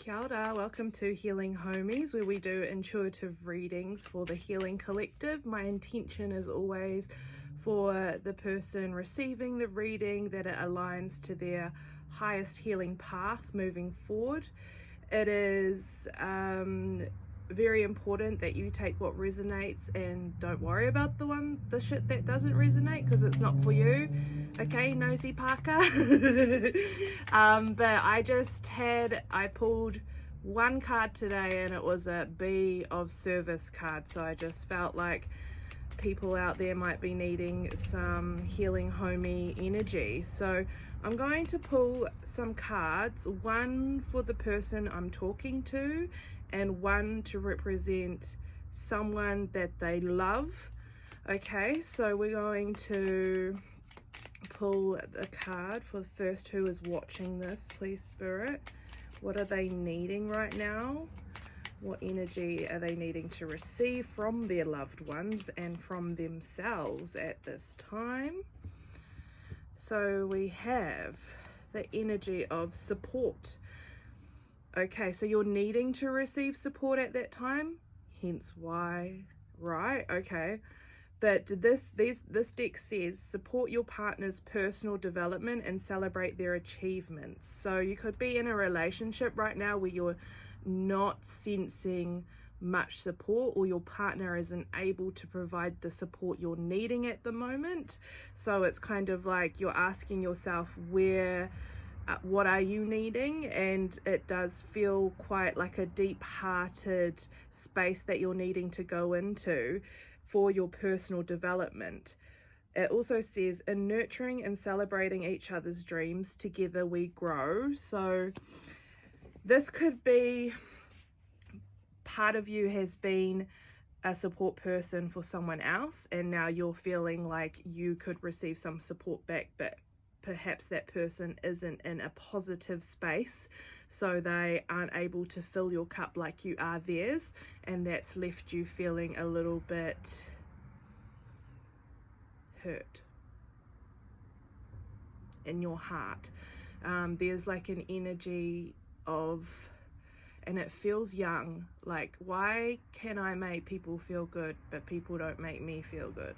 Kia ora, welcome to Healing Homies, where we do intuitive readings for the Healing Collective. My intention is always for the person receiving the reading that it aligns to their highest healing path moving forward. It is very important that you take what resonates and don't worry about the shit that doesn't resonate, because it's not for you. Okay, nosy Parker. But I pulled one card today and it was a Be of Service card, so I just felt like people out there might be needing some healing homey energy. So I'm going to pull some cards, one for the person I'm talking to and one to represent someone that they love. Okay, so we're going to pull the card for the first who is watching this, please Spirit. What are they needing right now? What energy are they needing to receive from their loved ones and from themselves at this time? So we have the energy of support. Okay, so you're needing to receive support at that time, hence why, right? Okay. But this deck says support your partner's personal development and celebrate their achievements. So you could be in a relationship right now where you're not sensing much support, or your partner isn't able to provide the support you're needing at the moment. So it's kind of like you're asking yourself, what are you needing? And it does feel quite like a deep-hearted space that you're needing to go into for your personal development. It also says, in nurturing and celebrating each other's dreams, together we grow. So this could be part of you has been a support person for someone else, and now you're feeling like you could receive some support back, but perhaps that person isn't in a positive space, so they aren't able to fill your cup like you are theirs, and that's left you feeling a little bit hurt in your heart. There's like an energy of, and it feels young, like, why can I make people feel good but people don't make me feel good?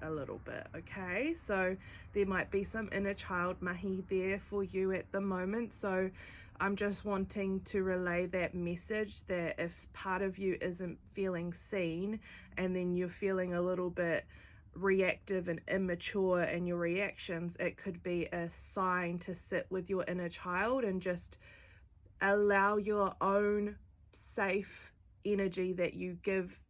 A little bit. Okay, so there might be some inner child mahi there for you at the moment. So I'm just wanting to relay that message that if part of you isn't feeling seen, and then you're feeling a little bit reactive and immature in your reactions, it could be a sign to sit with your inner child and just allow your own safe energy that you give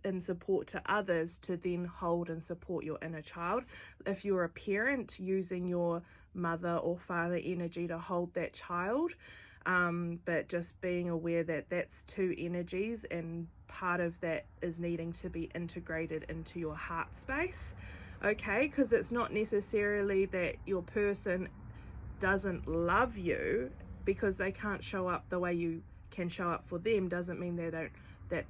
in support to others to then hold and support your inner child. If you're a parent, using your mother or father energy to hold that child, but just being aware that that's two energies, and part of that is needing to be integrated into your heart space. Okay, because it's not necessarily that your person doesn't love you. Because they can't show up the way you can show up for them doesn't mean that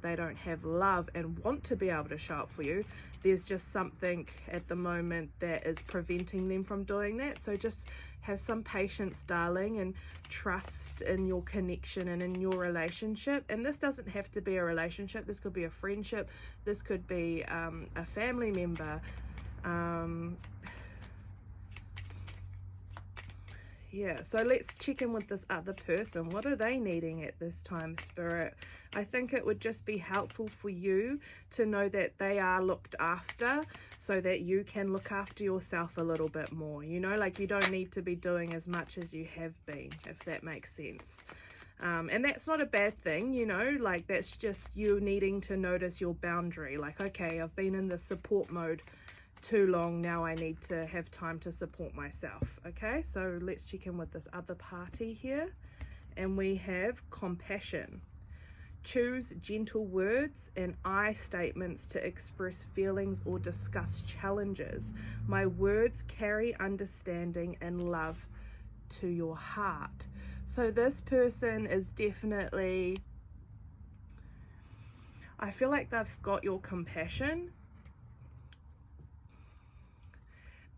they don't have love and want to be able to show up for you. There's just something at the moment that is preventing them from doing that. So just have some patience, darling, and trust in your connection and in your relationship. And this doesn't have to be a relationship. This could be a friendship. This could be a family member. Yeah, so let's check in with this other person. What are they needing at this time, Spirit? I think it would just be helpful for you to know that they are looked after, so that you can look after yourself a little bit more. You know, like you don't need to be doing as much as you have been, if that makes sense. And that's not a bad thing, you know, like that's just you needing to notice your boundary. Like, okay, I've been in the support mode too long, now I need to have time to support myself. Okay, so let's check in with this other party here, and we have compassion. Choose gentle words and I statements to express feelings or discuss challenges. My words carry understanding and love to your heart. So this person is definitely, I feel like they've got your compassion,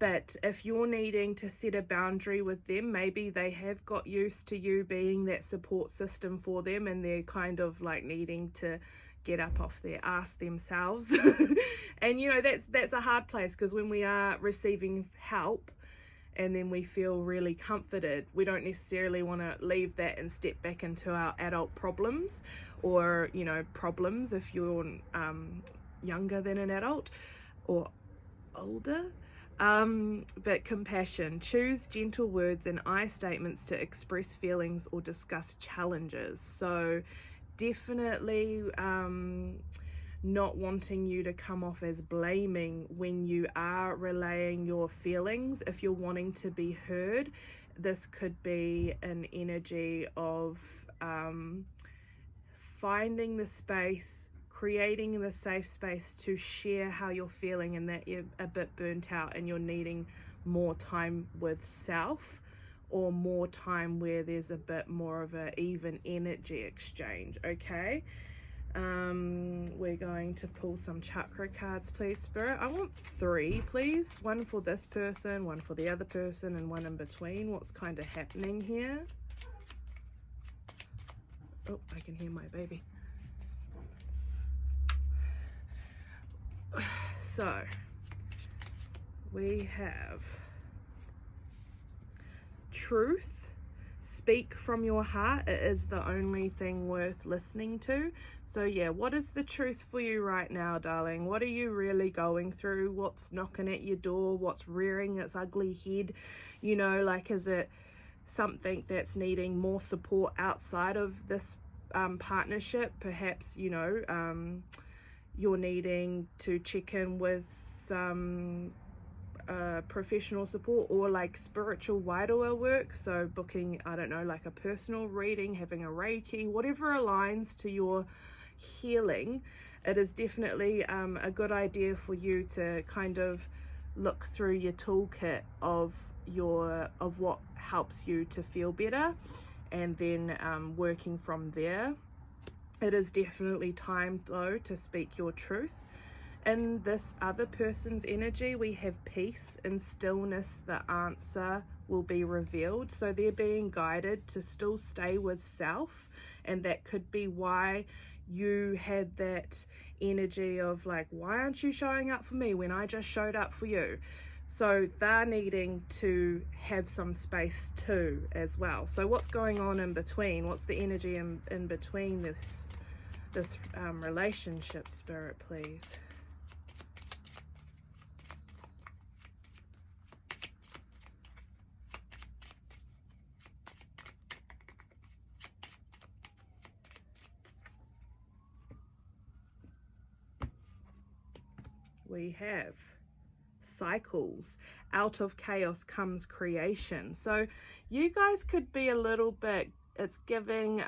But if you're needing to set a boundary with them, maybe they have got used to you being that support system for them, and they're kind of like needing to get up off their ass themselves. And you know, that's a hard place, because when we are receiving help and then we feel really comforted, we don't necessarily want to leave that and step back into our adult problems, or you know, problems if you're younger than an adult or older. But compassion: choose gentle words and I statements to express feelings or discuss challenges. So definitely not wanting you to come off as blaming when you are relaying your feelings. If you're wanting to be heard, this could be an energy of finding the space, creating the safe space to share how you're feeling, and that you're a bit burnt out and you're needing more time with self, or more time where there's a bit more of an even energy exchange. Okay, we're going to pull some chakra cards, please, Spirit. I want 3, please. One for this person, one for the other person, and one in between. What's kind of happening here? Oh, I can hear my baby. So we have truth. Speak from your heart. It is the only thing worth listening to. So yeah, what is the truth for you right now, darling? What are you really going through? What's knocking at your door? What's rearing its ugly head? You know, like, is it something that's needing more support outside of this partnership? Perhaps, you know, you're needing to check in with some professional support, or like spiritual widower work. So booking, I don't know, like a personal reading, having a Reiki, whatever aligns to your healing. It is definitely a good idea for you to kind of look through your toolkit of what helps you to feel better, and then working from there. It is definitely time though to speak your truth. In this other person's energy, we have peace and stillness. The answer will be revealed. So they're being guided to still stay with self, and that could be why you had that energy of like, why aren't you showing up for me when I just showed up for you? So they're needing to have some space too as well. So what's going on in between? What's the energy in between this relationship, Spirit, please? We have cycles. Out of chaos comes creation. So you guys could be a little bit, it's giving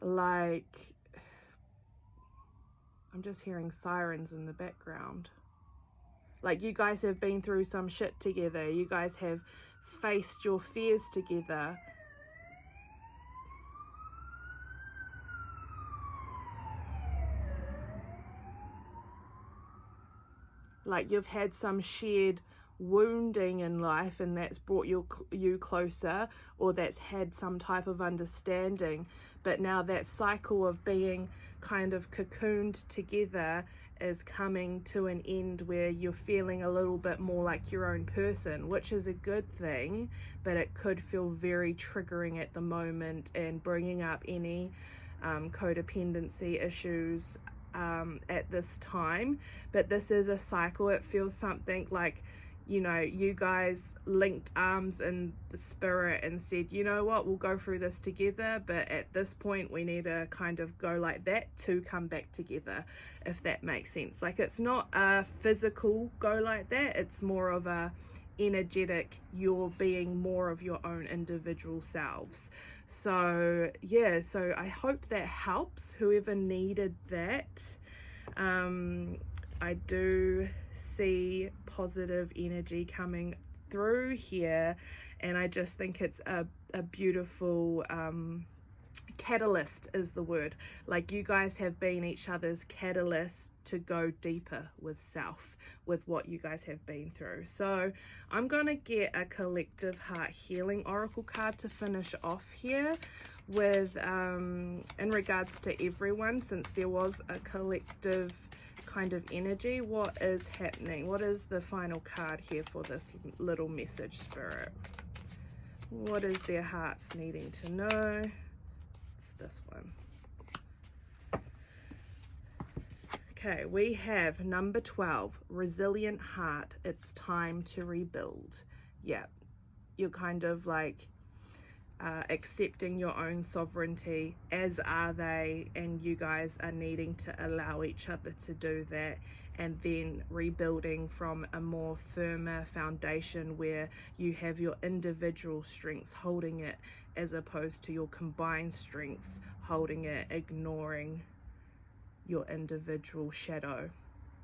like, I'm just hearing sirens in the background. Like you guys have been through some shit together. You guys have faced your fears together. Like you've had some shared wounding in life, and that's brought you closer, or that's had some type of understanding. But now that cycle of being kind of cocooned together is coming to an end, where you're feeling a little bit more like your own person, which is a good thing, but it could feel very triggering at the moment and bringing up any codependency issues at this time. But this is a cycle. It feels something like, you know, you guys linked arms in the spirit and said, you know what, we'll go through this together, but at this point we need to kind of go like that to come back together, if that makes sense. Like it's not a physical go like that, it's more of a energetic, you're being more of your own individual selves. So yeah, so I hope that helps whoever needed that. I do see positive energy coming through here, and I just think it's a beautiful catalyst is the word. Like, you guys have been each other's catalyst to go deeper with self, with what you guys have been through. So I'm going to get a collective heart healing oracle card to finish off here with in regards to everyone, since there was a collective kind of energy. What is happening? What is the final card here for this little message, Spirit? What is their hearts needing to know? It's this one. Okay, we have number 12, resilient heart. It's time to rebuild. Yeah, you're kind of like accepting your own sovereignty, as are they, and you guys are needing to allow each other to do that, and then rebuilding from a more firmer foundation where you have your individual strengths holding it, as opposed to your combined strengths holding it, ignoring your individual shadow.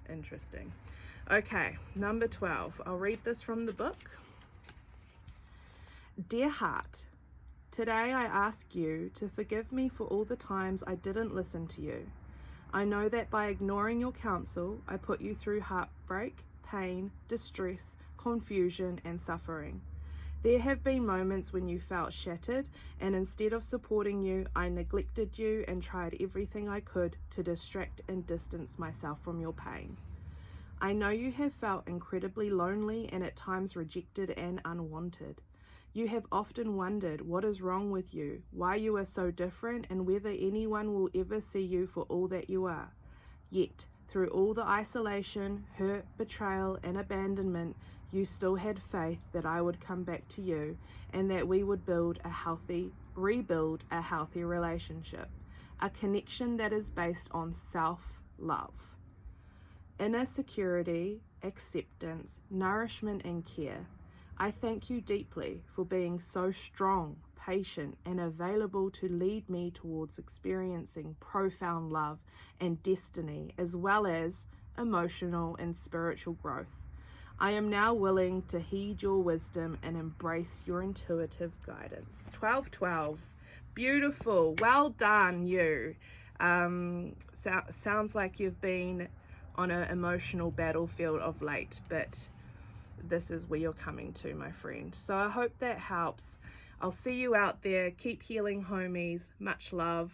Interesting. Okay, number 12. I'll read this from the book. Dear heart, today I ask you to forgive me for all the times I didn't listen to you. I know that by ignoring your counsel, I put you through heartbreak, pain, distress, confusion, and suffering. There have been moments when you felt shattered, and instead of supporting you, I neglected you and tried everything I could to distract and distance myself from your pain. I know you have felt incredibly lonely and at times rejected and unwanted. You have often wondered what is wrong with you, why you are so different, and whether anyone will ever see you for all that you are. Yet, through all the isolation, hurt, betrayal, and abandonment, you still had faith that I would come back to you and that we would rebuild a healthy relationship, a connection that is based on self-love, inner security, acceptance, nourishment, and care. I thank you deeply for being so strong, patient, and available to lead me towards experiencing profound love and destiny, as well as emotional and spiritual growth. I am now willing to heed your wisdom and embrace your intuitive guidance. 1212. Beautiful. Well done, you. Sounds like you've been on an emotional battlefield of late, but this is where you're coming to, my friend. So I hope that helps. I'll see you out there. Keep healing, homies. Much love.